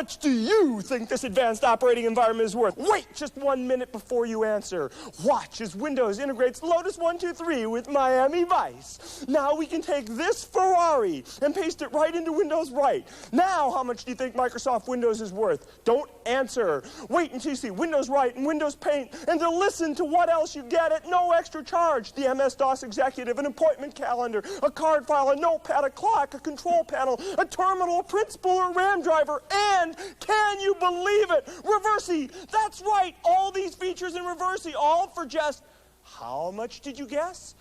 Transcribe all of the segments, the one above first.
much do you think this advanced operating environment is worth? Wait just 1 minute before you answer. Watch as Windows integrates Lotus 123 with Miami Vice. Now we can take this Ferrari and paste it right into Windows Right. Now how much do you think Microsoft Windows is worth? Don't answer. Wait until you see Windows Right and Windows Paint, and to listen to what else you get at no extra charge. The MS-DOS Executive, an appointment calendar, a card file, a notepad, a clock, a control panel, a terminal, a print spool, a RAM driver, and, can you believe it, Reversey. That's right, all these features in Reversey, all for just, how much did you guess?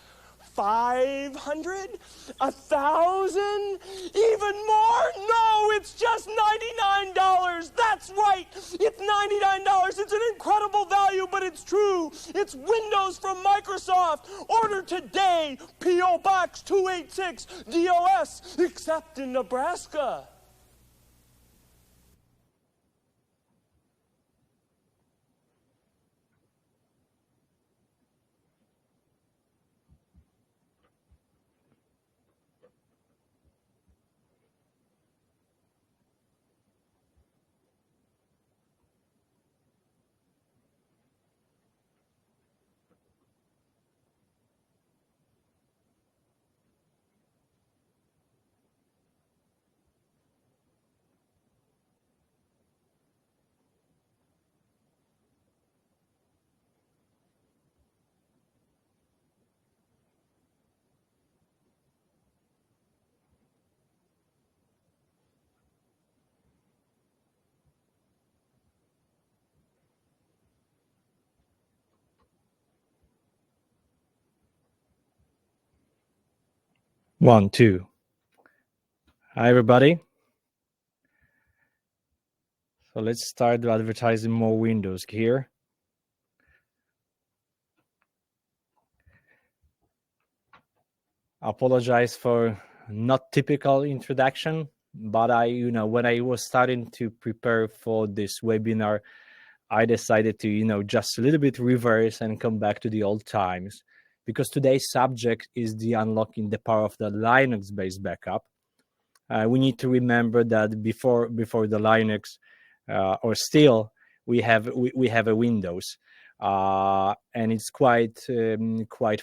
500? 1,000? Even more? No, it's just $99. That's right. It's $99. It's an incredible value, but it's true. It's Windows from Microsoft. Order today. P.O. Box 286 DOS, except in Nebraska. One, two. Hi, everybody. So let's start advertising more Windows here. I apologize for not typical introduction, but when I was starting to prepare for this webinar, I decided to, just a little bit reverse and come back to the old times, because today's subject is the unlocking the power of the Linux-based backup. We need to remember that before the Linux, or still, we have a Windows, and it's quite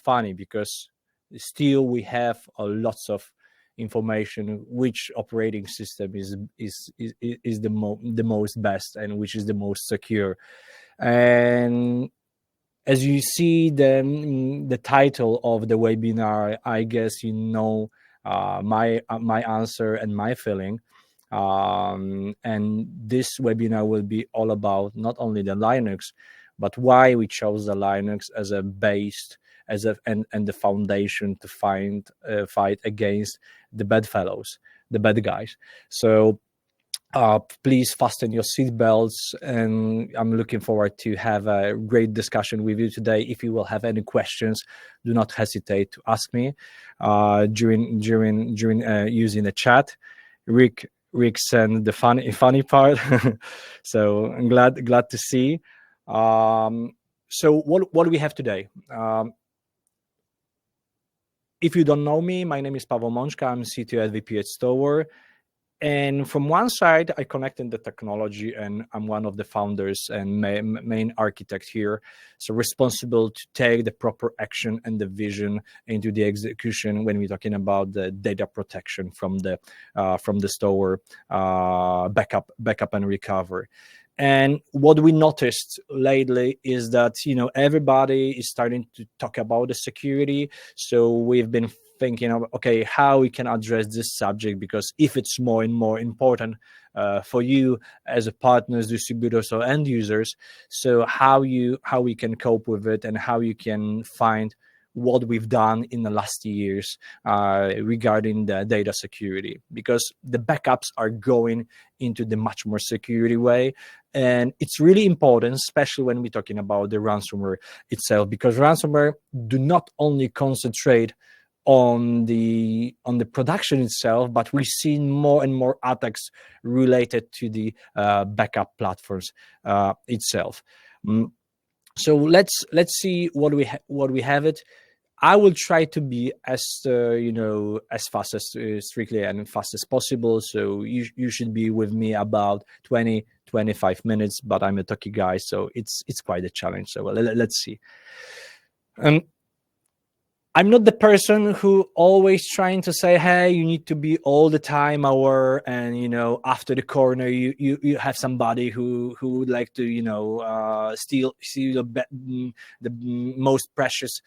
funny because still we have lots of information which operating system is the most best and which is the most secure. And as you see the title of the webinar, I guess my answer and my feeling. And this webinar will be all about not only the Linux, but why we chose the Linux as a base, and the foundation to fight against the bad fellows, the bad guys. So please fasten your seatbelts, and I'm looking forward to have a great discussion with you today. If you will have any questions, do not hesitate to ask me during using the chat. Rick sent the funny part, so I'm glad to see. So what do we have today? If you don't know me, my name is Paweł Mączka. I'm CTO at VP at Storware. And from one side, I connect in the technology, and I'm one of the founders and main architect here. So responsible to take the proper action and the vision into the execution when we're talking about the data protection from the Storware backup and recovery. And what we noticed lately is that, everybody is starting to talk about the security. So we've been thinking of, okay, how we can address this subject, because if it's more and more important for you as a partners, distributors, or end users, so how we can cope with it and how you can find what we've done in the last years regarding the data security, because the backups are going into the much more security way. And it's really important, especially when we're talking about the ransomware itself, because ransomware do not only concentrate on the production itself, but we've seen more and more attacks related to the backup platforms itself. So let's see what we have it. I will try to be as as fast as strictly and fast as possible. So you should be with me about 20-25 minutes. But I'm a talky guy, so it's quite a challenge. So let's see. I'm not the person who always trying to say, hey, you need to be all the time aware, and after the corner you have somebody who would like to steal the most precious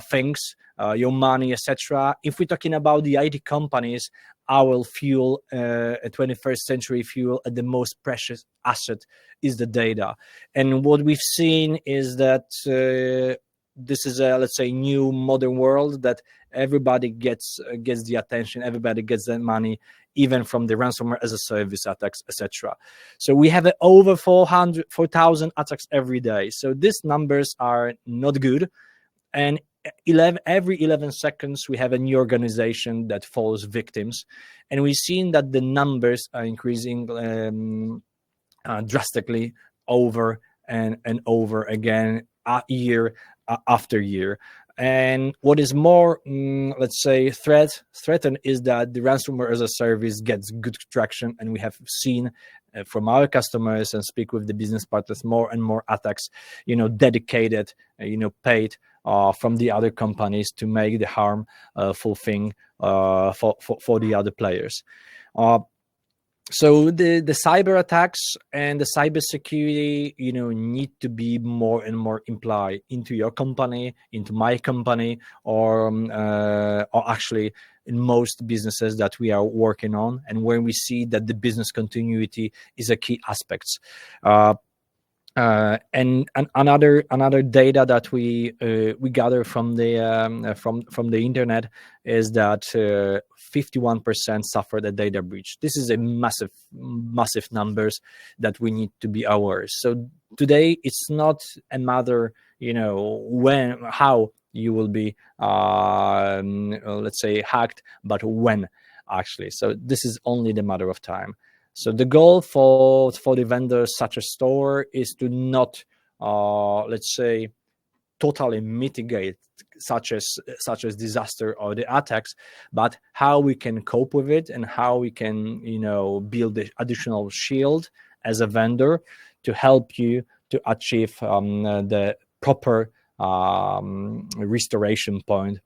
things, your money, etc. If we're talking about the IT companies, our fuel, a 21st century fuel, the most precious asset is the data. And what we've seen is that this is a, let's say, new modern world that everybody gets the attention, everybody gets the money, even from the ransomware as a service attacks, etc. So we have over 4,000 attacks every day. So these numbers are not good, and every 11 seconds we have a new organization that falls victims, and we've seen that the numbers are increasing drastically over and over again, year after year. And what is more, let's say, threatened is that the ransomware as a service gets good traction, and we have seen from our customers and speak with the business partners more and more attacks, dedicated, paid from the other companies to make the harmful thing for the other players. So the cyber attacks and the cyber security, need to be more and more implied into your company, into my company, or actually in most businesses that we are working on, and when we see that the business continuity is a key aspect. And another data that we gather from the internet is that 51% suffered a data breach. This is a massive numbers that we need to be aware. So today it's not a matter, how you will be, let's say, hacked, but when actually. So this is only the matter of time. So the goal for the vendors such as Storware is to not, let's say, totally mitigate such as disaster or the attacks, but how we can cope with it and how we can, build the additional shield as a vendor to help you to achieve the proper restoration point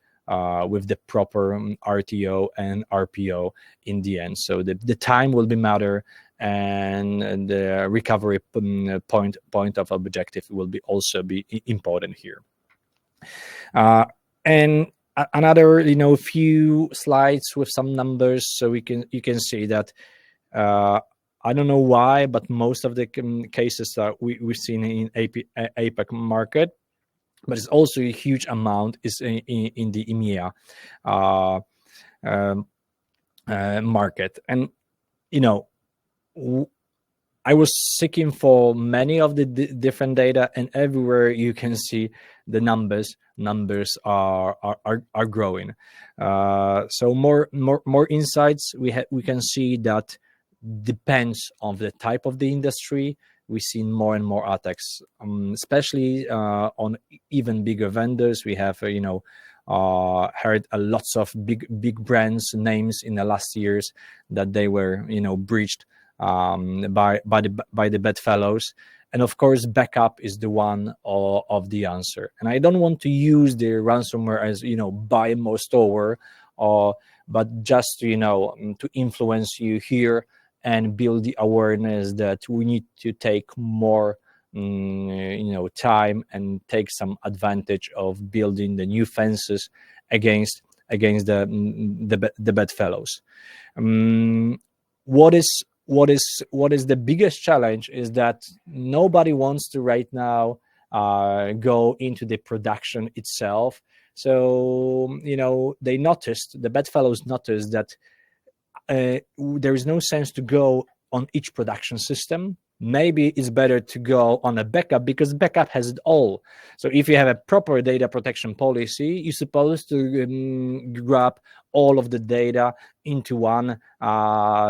with the proper RTO and RPO in the end. So the time will be matter, and the recovery point of objective will be also be important here. And another few slides with some numbers, so you can see that I don't know why, but most of the cases that we've seen in APAC market, but it's also a huge amount is in the EMEA market. And I was seeking for many of the different data, and everywhere you can see the numbers are growing. So more insights. We can see that depends on the type of the industry. We've seen more and more attacks, especially on even bigger vendors. We have heard lots of big brands names in the last years that they were breached by the bedfellows. And of course, backup is the one of the answer. And I don't want to use the ransomware as buy more Storware, but just to influence you here and build the awareness that we need to take more time and take some advantage of building the new fences against the bedfellows. What is the biggest challenge is that nobody wants to right now go into the production itself. So the bedfellows noticed that there is no sense to go on each production system. Maybe it's better to go on a backup, because backup has it all. So if you have a proper data protection policy, you're supposed to grab all of the data into one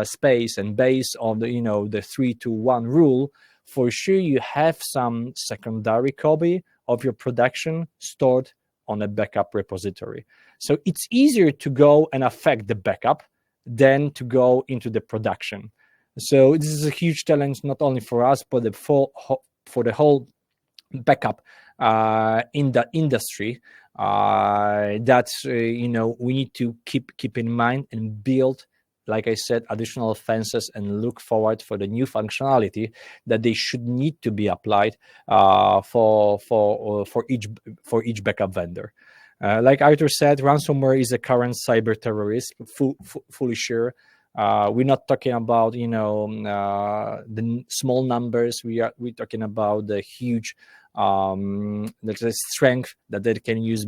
space, and based on the the 3-2-1 rule, for sure you have some secondary copy of your production stored on a backup repository. So it's easier to go and affect the backup than to go into the production. So this is a huge challenge, not only for us, but for the whole backup in the industry, that we need to keep in mind and build, like I said, additional fences and look forward for the new functionality that they should need to be applied for each backup vendor. Like Arthur said, ransomware is a current cyber terrorist, fully sure. We're not talking about the small numbers. We're talking about the huge strength that they can use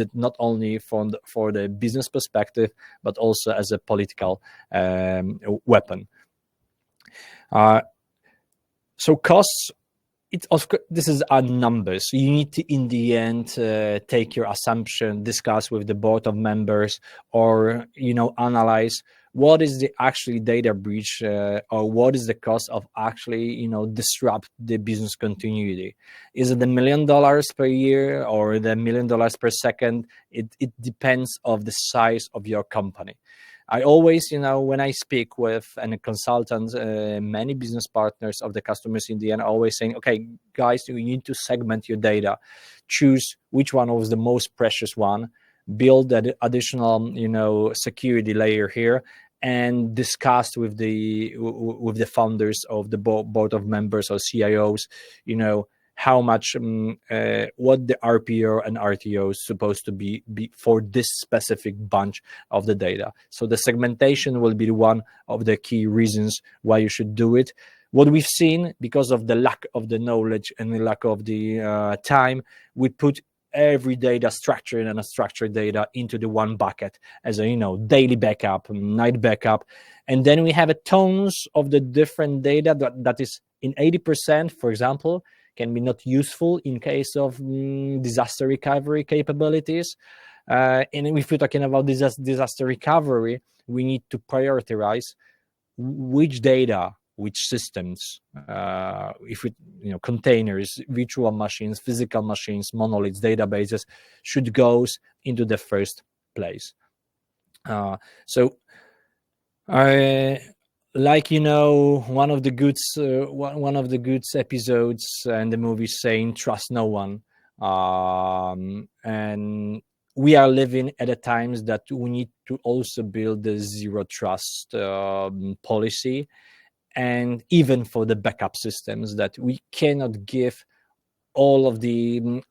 it not only for the business perspective, but also as a political weapon. So costs. This is our numbers. You need to, in the end, take your assumption, discuss with the board of members, or analyze what is the actually data breach, or what is the cost of actually disrupt the business continuity. Is it $1 million per year or the $1 million per second? It depends of the size of your company. I always, when I speak with a consultant, many business partners of the customers in the end, always saying, okay, guys, you need to segment your data, choose which one was the most precious one, build that additional, security layer here, and discuss with the founders of the board of members or CIOs, how much, what the RPO and RTO is supposed to be for this specific bunch of the data. So the segmentation will be one of the key reasons why you should do it. What we've seen, because of the lack of the knowledge and the lack of the time, we put every data, structured and unstructured data, into the one bucket as a daily backup, night backup, and then we have a tons of the different data that is in 80%, for example, can be not useful in case of disaster recovery capabilities. And if we're talking about disaster recovery, we need to prioritize which data, which systems, if it, containers, virtual machines, physical machines, monoliths, databases, should go into the first place. Like one of the goods episodes in the movie saying trust no one, and we are living at a times that we need to also build the zero trust policy, and even for the backup systems, that we cannot give all of the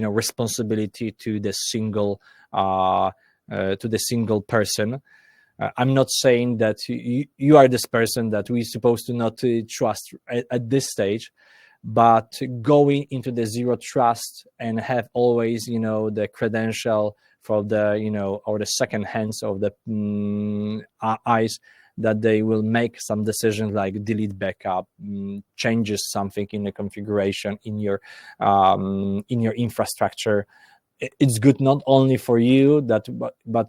responsibility to the single person. I'm not saying that you are this person that we're supposed to not trust at this stage, but going into the zero trust and have always, the credential for the, or the second hands of the eyes, that they will make some decisions like delete backup, changes something in the configuration in your infrastructure. It's good not only for you but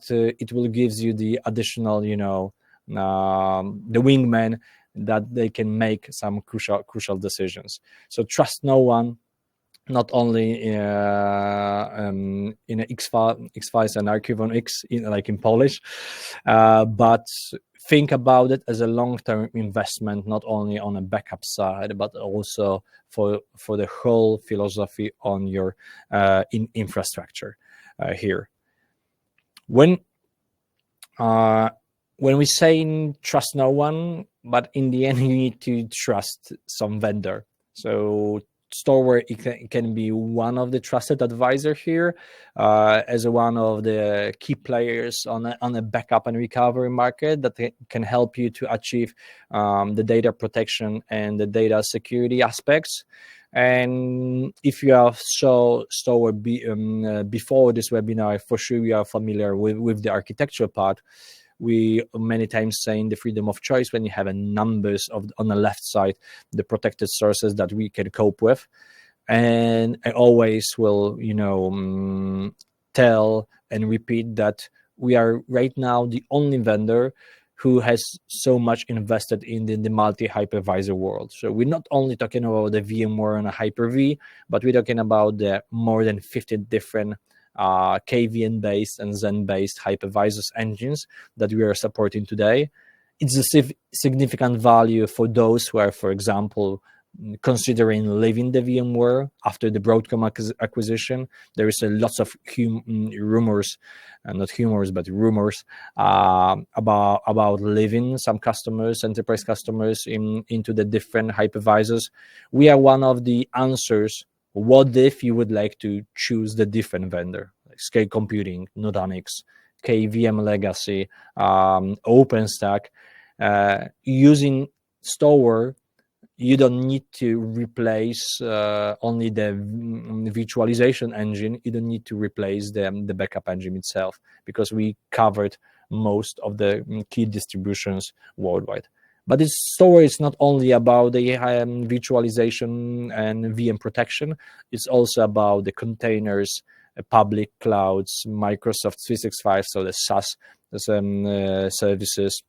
it will gives you the additional, the wingman, that they can make some crucial decisions. So trust no one, not only in X-Files and Archivon X, like in Polish, but think about it as a long-term investment, not only on a backup side, but also for the whole philosophy on your infrastructure here. When we say trust no one, but in the end you need to trust some vendor. So Storware can be one of the trusted advisor here, as one of the key players on a backup and recovery market that can help you to achieve the data protection and the data security aspects. And if you have Storware before this webinar, for sure you are familiar with the architecture part. We many times saying the freedom of choice when you have a numbers on the left side, the protected sources that we can cope with. And I always will, tell and repeat that we are right now the only vendor who has so much invested in the multi-hypervisor world. So we're not only talking about the VMware and a Hyper-V, but we're talking about the more than 50 different KVM-based and Xen-based hypervisors engines that we are supporting today. It's a significant value for those who are, for example, considering leaving the VMware after the Broadcom acquisition. There is a lots of rumors, not humors, but rumors about leaving some customers, enterprise customers, into the different hypervisors. We are one of the answers. What if you would like to choose the different vendor, like Scale Computing, Nutanix, KVM Legacy, OpenStack? Using Storware, you don't need to replace only the virtualization engine. You don't need to replace the backup engine itself, because we covered most of the key distributions worldwide. But Storware is not only about the virtualization and VM protection. It's also about the containers, public clouds, Microsoft 365, so the SaaS services,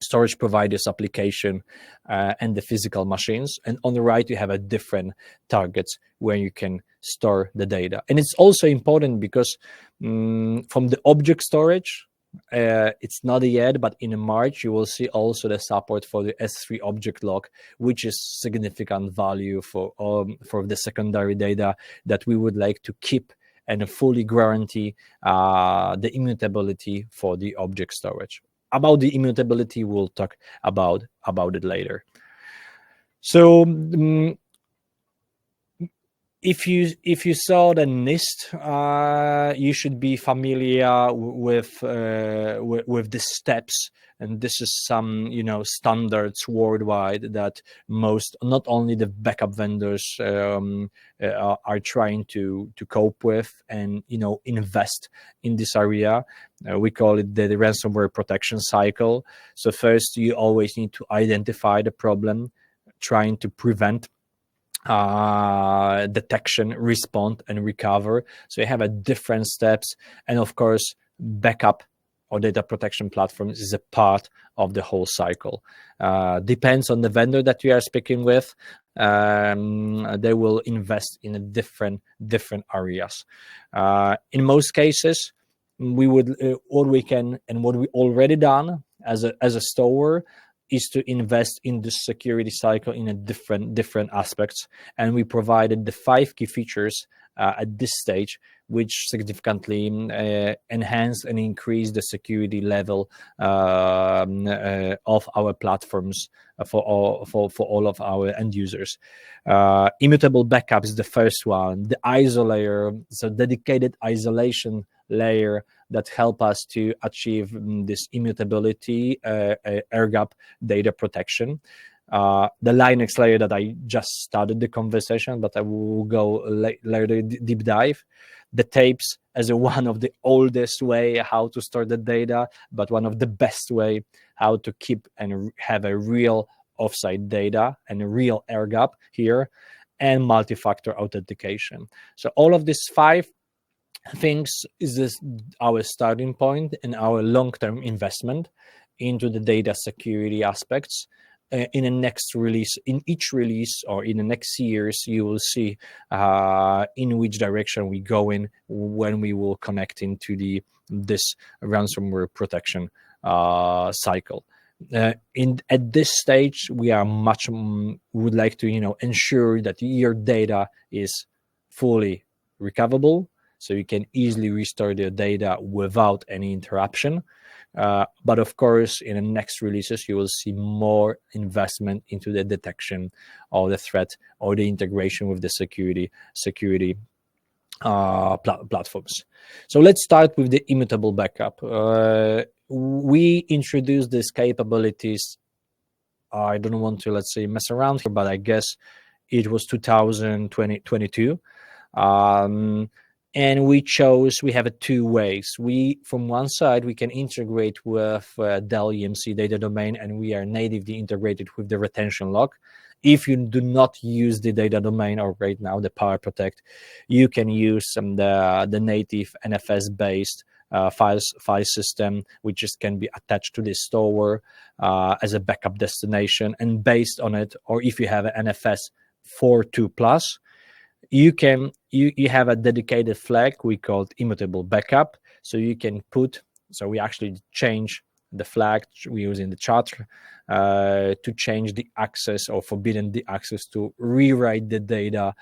storage providers application, and the physical machines. And on the right, you have a different targets where you can store the data. And it's also important because from the object storage, it's not yet, but in March, you will see also the support for the S3 object lock, which is significant value for the secondary data that we would like to keep and fully guarantee the immutability for the object storage. About the immutability, we'll talk about it later. So if you saw the NIST, you should be familiar with the steps, and this is some standards worldwide that most, not only the backup vendors are trying to cope with and invest in this area. We call it the ransomware protection cycle. So first, you always need to identify the problem, trying to prevent detection, respond, and recover. So you have a different steps, and of course, backup or data protection platforms is a part of the whole cycle. Depends on the vendor that you are speaking with. They will invest in a different areas. In most cases, we would what we can and what we already done as a Storware is to invest in the security cycle in a different aspects, and we provided the 5 key features at this stage, which significantly enhance and increase the security level of our platforms for all of our end users. Immutable backup is the first one. The ISO layer, so dedicated isolation layer that help us to achieve this immutability, air gap data protection. The Linux layer that I just started the conversation, but I will go later deep dive. The tapes as one of the oldest way how to store the data, but one of the best way how to keep and have a real offsite data and a real air gap here, and multi-factor authentication. So all of these 5 things is our starting point and our long-term investment into the data security aspects. In the next release, in each release or in the next years, you will see in which direction we go in when we will connect into this ransomware protection cycle. At this stage, we are would like to ensure that your data is fully recoverable, so you can easily restore the data without any interruption. But of course, in the next releases, you will see more investment into the detection of the threat or the integration with the security platforms. So let's start with the immutable backup. We introduced these capabilities. I don't want to, let's say, mess around here, but I guess it was 2022. And we have 2 ways. From one side, we can integrate with Dell EMC data domain, and we are natively integrated with the retention lock. If you do not use the data domain, or right now the Power Protect, you can use the native NFS-based file system, which just can be attached to this Storware as a backup destination. And based on it, or if you have an NFS 4.2+, you have a dedicated flag we call immutable backup. So you can we actually change the flag we use in the charter to change the access or forbidden the access to rewrite the data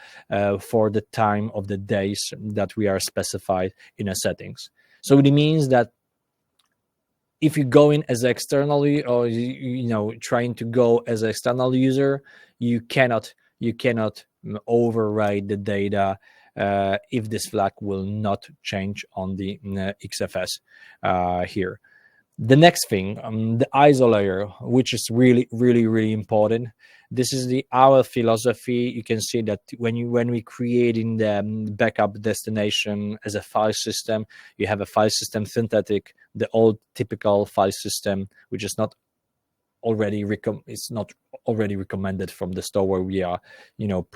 for the time of the days that we are specified in a settings. So it means that if you go in as externally, or trying to go as an external user, you cannot override the data if this flag will not change on the XFS here. The next thing, the ISO layer, which is really, really, really important. This is our philosophy. You can see that when we creating the backup destination as a file system, you have a file system synthetic, the old typical file system, which is not already recommended from the store, where we are giving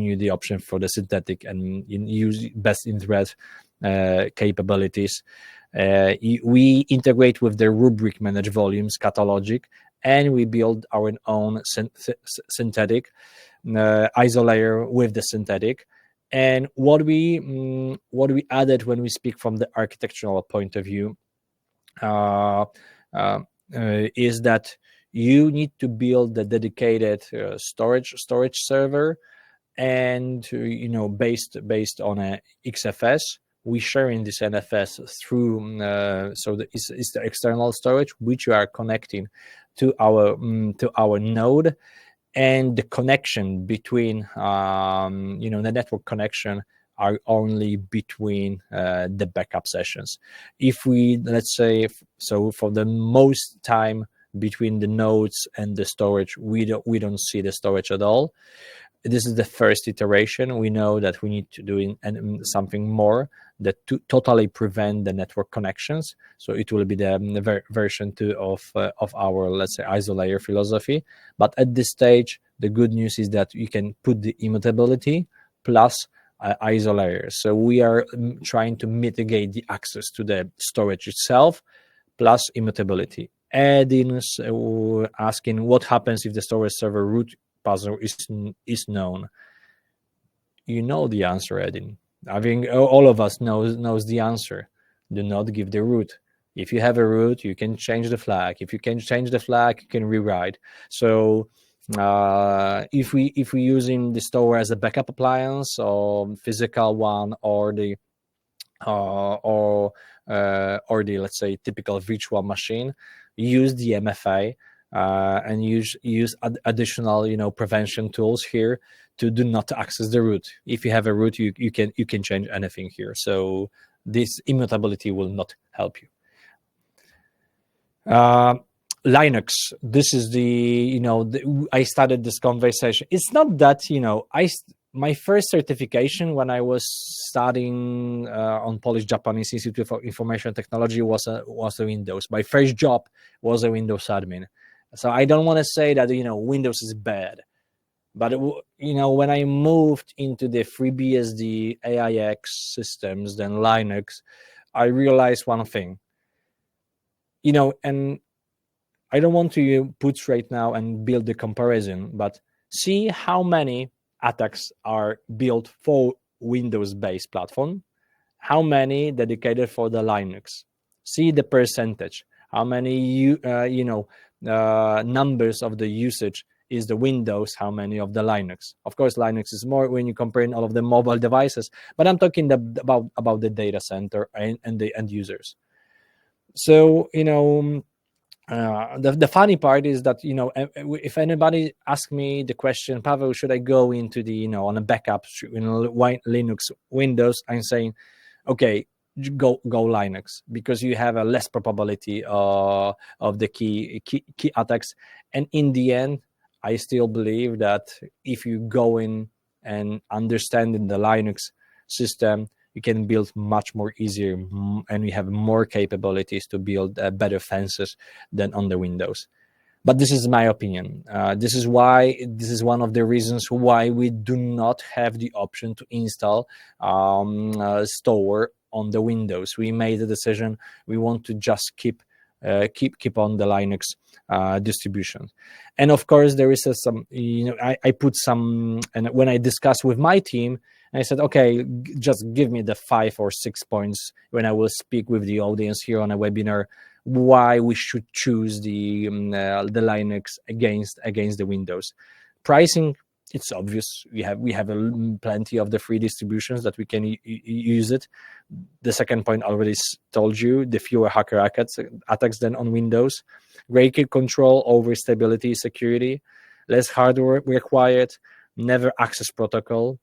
you the option for the synthetic and use best interest capabilities. We integrate with the rubric manage volumes catalogic, and we build our own synthetic ISO layer with the synthetic. And what we added when we speak from the architectural point of view is that you need to build the dedicated storage server, and based on a XFS. We share in this NFS through it's the external storage which you are connecting to our node, and the connection between the network connection are only between the backup sessions. If we, let's say, for the most time between the nodes and the storage, we don't see the storage at all. This is the first iteration. We know that we need to do something more that to totally prevent the network connections. So it will be the version 2 of our, let's say, ISO layer philosophy. But at this stage, the good news is that you can put the immutability plus ISO layer. So we are trying to mitigate the access to the storage itself plus immutability. Add-ins asking what happens if the storage server root password is known. You know the answer, Edin. I think all of us knows the answer. Do not give the root. If you have a root, you can change the flag. If you can change the flag, you can rewrite. So if we using the Storware as a backup appliance or physical one, or the let's say typical virtual machine, use the MFA and use additional prevention tools here to do not access the root. If you have a root, you can change anything here. So this immutability will not help you. Linux. This is I started this conversation. It's not that my first certification when I was studying on Polish-Japanese Institute for Information Technology was a Windows. My first job was a Windows admin. So I don't want to say that Windows is bad, but when I moved into the FreeBSD AIX systems, then Linux, I realized one thing. And I don't want to put right now and build the comparison, but see how many attacks are built for Windows-based platform, how many dedicated for the Linux. See the percentage, how many numbers of the usage is the Windows, how many of the Linux. Of course, Linux is more when you compare all of the mobile devices, but I'm talking about the data center and the end users. So the funny part is that if anybody asks me the question, Pavel, should I go into the on a backup Linux Windows, I'm saying, okay, go Linux, because you have a less probability of the key attacks. And in the end, I still believe that if you go in and understanding the Linux system, you can build much more easier, and we have more capabilities to build better fences than on the Windows. But this is my opinion. This is one of the reasons why we do not have the option to install Storware on the Windows. We made the decision we want to just keep on the Linux distribution. And of course, there is some, I put some, and when I discussed with my team, I said, okay, just give me the 5 or 6 points when I will speak with the audience here on a webinar, why we should choose the Linux against the Windows. Pricing, it's obvious. We have plenty of the free distributions that we can use it. The second point already told you, the fewer hacker attacks than on Windows. Greater control over stability, security, less hardware required, never access protocol,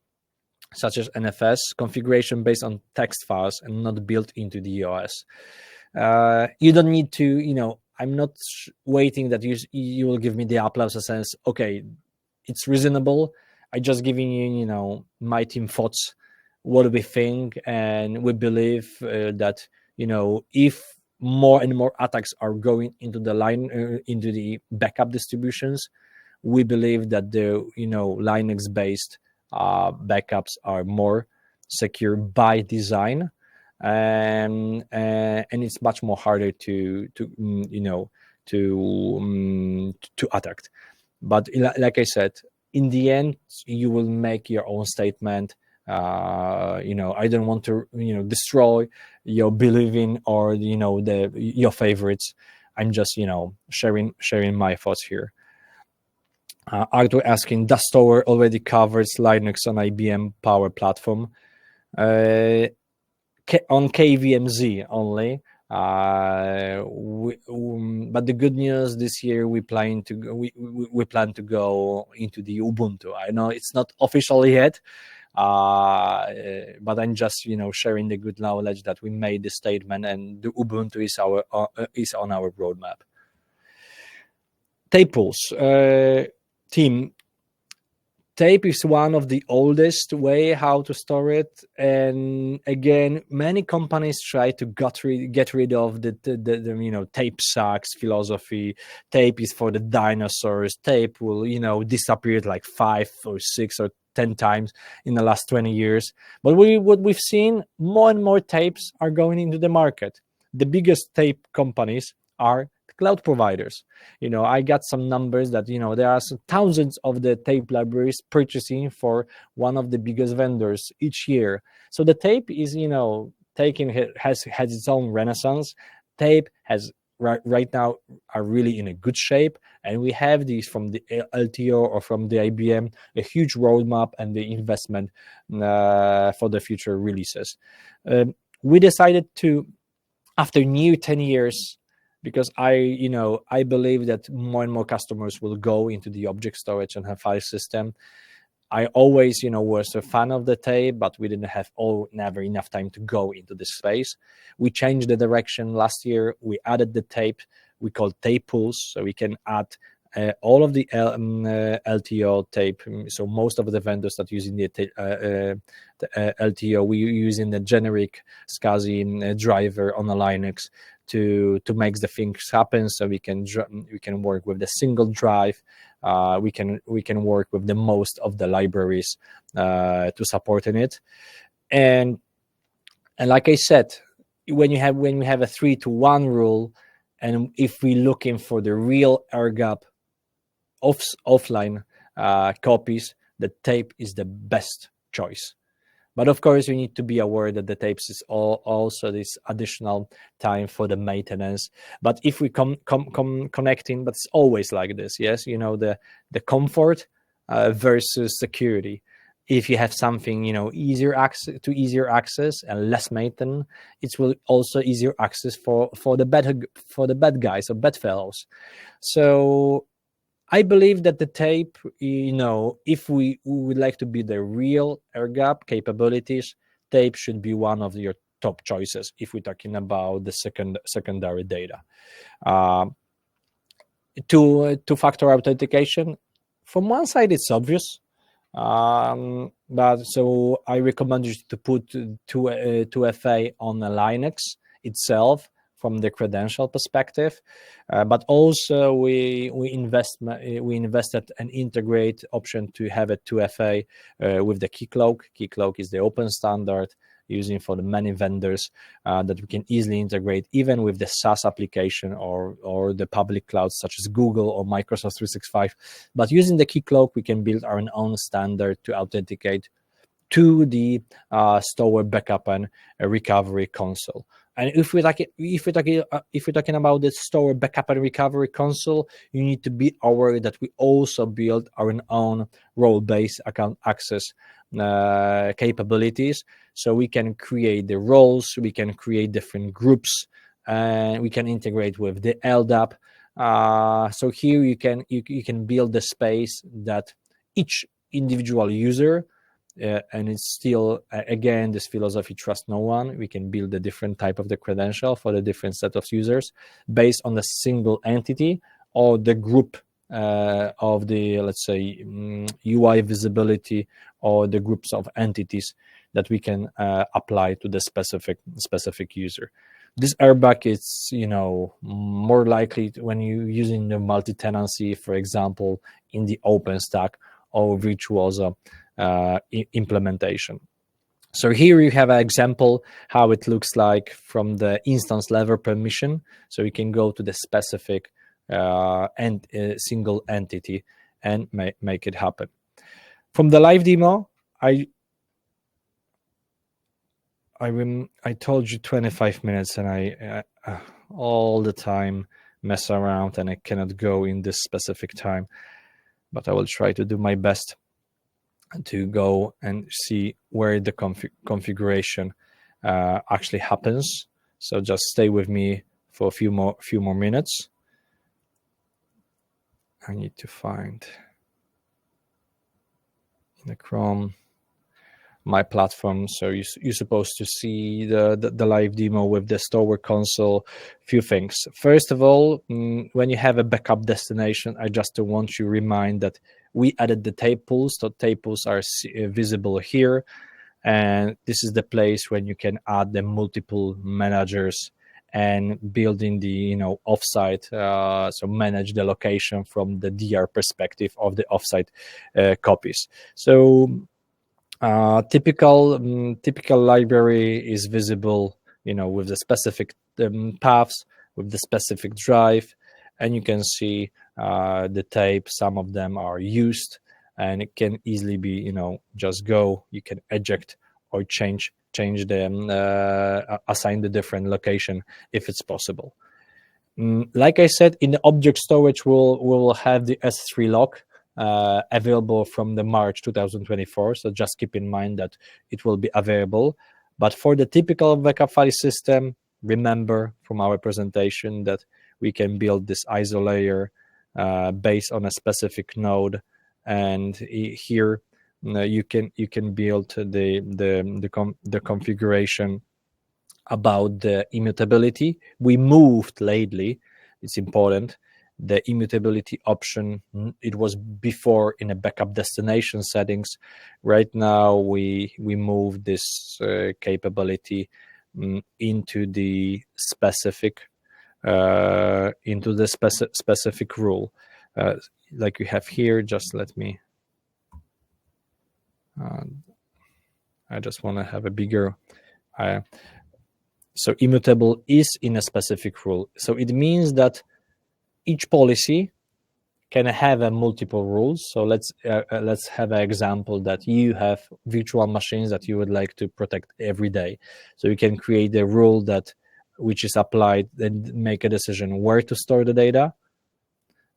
such as NFS, configuration based on text files and not built into the OS. You don't need to, I'm not waiting that you will give me the applause and says, okay, it's reasonable. I just giving you, my team thoughts, what we think, and we believe that, if more and more attacks are going into the into the backup distributions, we believe that the Linux-based backups are more secure by design, and it's much more harder to attack. But like I said, in the end, you will make your own statement. I don't want to destroy your believing or your favorites. I'm just sharing my thoughts here. Arthur asking, does Storware already covers Linux on IBM Power Platform? On KVMZ only. But the good news this year, we plan to go into the Ubuntu. I know it's not officially yet, but I'm just sharing the good knowledge that we made the statement, and the Ubuntu is on our roadmap. Tape pools. Team, tape is one of the oldest way how to store it, and again, many companies try to get rid of the tape sucks philosophy. Tape is for the dinosaurs. Tape will disappear like 5 or 6 or 10 times in the last 20 years. But what we've seen, more and more tapes are going into the market. The biggest tape companies are cloud providers. I got some numbers that there are thousands of the tape libraries purchasing for one of the biggest vendors each year. So the tape is has its own renaissance. Tape has right now are really in a good shape, and we have these from the LTO or from the IBM a huge roadmap and the investment for the future releases. We decided to, after near 10 years, because I believe that more and more customers will go into the object storage and have file system. I always, was a fan of the tape, but we didn't have never enough time to go into this space. We changed the direction last year. We added the tape. We call tape pools, so we can add all of the LTO tape. So most of the vendors that using the LTO, we using the generic SCSI driver on a Linux to make the things happen. So we can work with the single drive. We can work with the most of the libraries to support in it. And like I said, when you have a 3-to-1 rule, and if we're looking for the real air gap offline copies, the tape is the best choice. But of course, you need to be aware that the tapes is also this additional time for the maintenance. But if we connecting, but it's always like this, yes, the comfort versus security. If you have something, easier access and less maintenance, it will also easier access for the bad guys or bad fellows. So I believe that the tape, if we would like to be the real air gap capabilities, tape should be one of your top choices if we're talking about the secondary data. Two-factor authentication, from one side it's obvious, but so I recommend you to put 2FA on a Linux itself, from the credential perspective, but also we invested an integrate option to have a 2FA with the Keycloak. Keycloak is the open standard. using for the many vendors that we can easily integrate even with the SaaS application or the public clouds such as Google or Microsoft 365. But using the Keycloak, we can build our own standard to authenticate to the Storware Backup and Recovery console. And if we're talking about the Storware Backup and Recovery console, you need to be aware that we also build our own role-based account access capabilities. So we can create the roles, we can create different groups, and we can integrate with the LDAP. So here you can build the space that each individual user. And it's still, again, this philosophy, trust no one. We can build a different type of the credential for the different set of users based on a single entity or the group of the, let's say, UI visibility or the groups of entities that we can apply to the specific user. This airbag is, more likely when you're using the multi-tenancy, for example, in the OpenStack or Virtuoso implementation. So here you have an example how it looks like from the instance level permission. So you can go to the specific single entity and make it happen. From the live demo, I told you 25 minutes, and I all the time mess around, and I cannot go in this specific time, but I will try to do my best to go and see where the configuration actually happens. So just stay with me for a few more minutes. I need to find in the Chrome my platform. So you're supposed to see the live demo with the Storware console. Few things. First of all, when you have a backup destination, I just want to remind that we added the tape pools. So tape pools are visible here, and this is the place when you can add the multiple managers and building the offsite, so manage the location from the DR perspective of the offsite copies. So typical library is visible, with the specific paths, with the specific drive, and you can see the tape. Some of them are used, and it can easily be, just go. You can eject or change them, assign the different location if it's possible. Like I said, in the object storage, we will have the S3 lock available from the March 2024. So just keep in mind that it will be available. But for the typical backup file system, remember from our presentation that we can build this ISO layer based on a specific node, and here you can build the configuration about the immutability. We moved lately, it's important, the immutability option. It was before in a backup destination settings. Right now we move this capability into the specific specific rule, like we have here. Just let me I just want to have a bigger so immutable is in a specific rule. So it means that each policy can have a multiple rules. So let's have an example that you have virtual machines that you would like to protect every day. So you can create a rule that which is applied and make a decision where to store the data,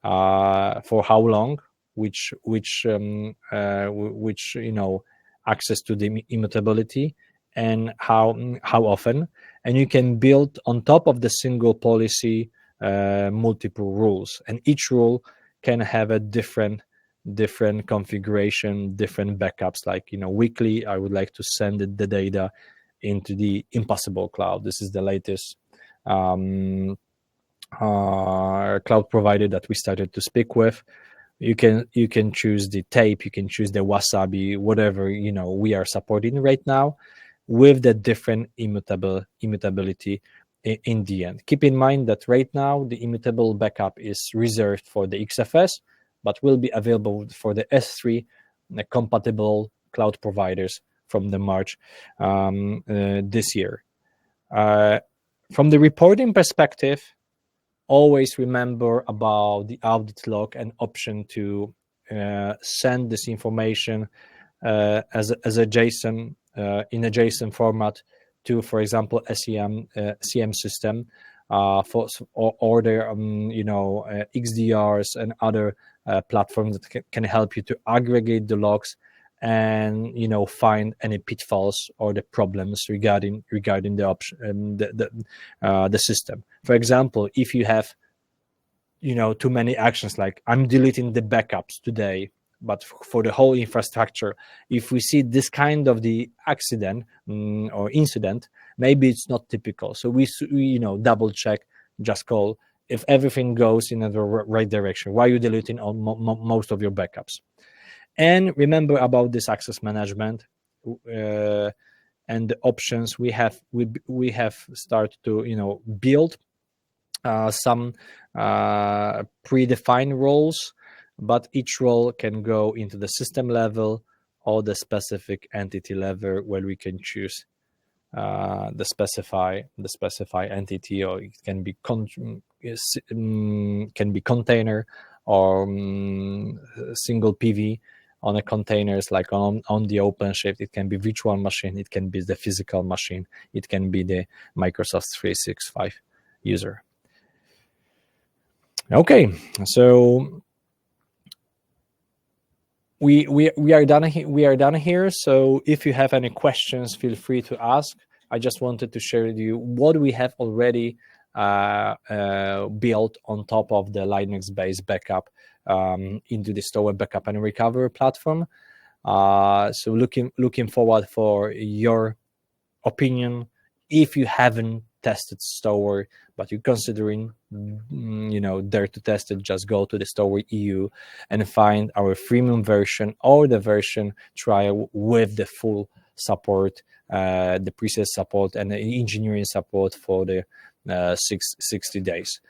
for how long, which access to the immutability, and how often. And you can build on top of the single policy multiple rules, and each rule can have a different configuration, different backups. Like weekly, I would like to send the data into the Impossible Cloud. This is the latest cloud provider that we started to speak with. You can choose the tape, you can choose the Wasabi, whatever we are supporting right now, with the different immutability in the end. Keep in mind that right now the immutable backup is reserved for the XFS, but will be available for the S3 compatible cloud providers from the March this year. From the reporting perspective, always remember about the audit log and option to send this information as a JSON in a JSON format to, for example, SCM system or their XDRs and other platforms that can help you to aggregate the logs and find any pitfalls or the problems regarding the option the system. For example, if you have too many actions, like I'm deleting the backups today, but for the whole infrastructure, if we see this kind of the accident or incident, maybe it's not typical. So we double check, just call if everything goes in the right direction. Why are you deleting most of your backups? And remember about this access management and the options we have. We have started to build some predefined roles, but each role can go into the system level or the specific entity level, where we can choose the specify entity, or it can be container or single PV on a containers, like on the OpenShift. It can be virtual machine, it can be the physical machine, it can be the Microsoft 365 user. Okay, so we are done here. So if you have any questions, feel free to ask. I just wanted to share with you what we have already built on top of the Linux-based backup into the Storware Backup and Recovery platform. So looking forward for your opinion. If you haven't tested Storware, but you're considering dare to test it, just go to the Storware EU and find our freemium version or the version trial with the full support, the preset support and the engineering support for the 60 days.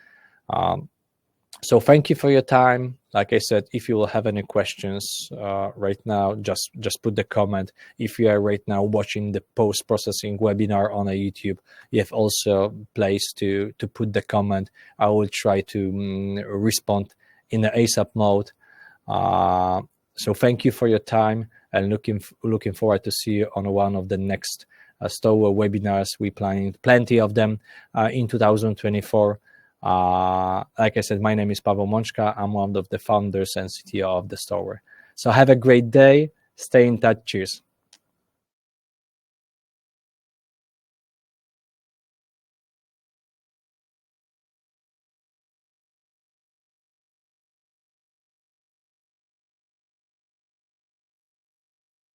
So thank you for your time. Like I said, if you will have any questions right now, just put the comment. If you are right now watching the post-processing webinar on a YouTube, you have also place to put the comment. I will try to respond in the ASAP mode. So thank you for your time, and looking forward to see you on one of the next Storware webinars. We planning plenty of them in 2024. Like I said, my name is Paweł Mączka. I'm one of the founders and CTO of the Storware. So have a great day. Stay in touch. Cheers.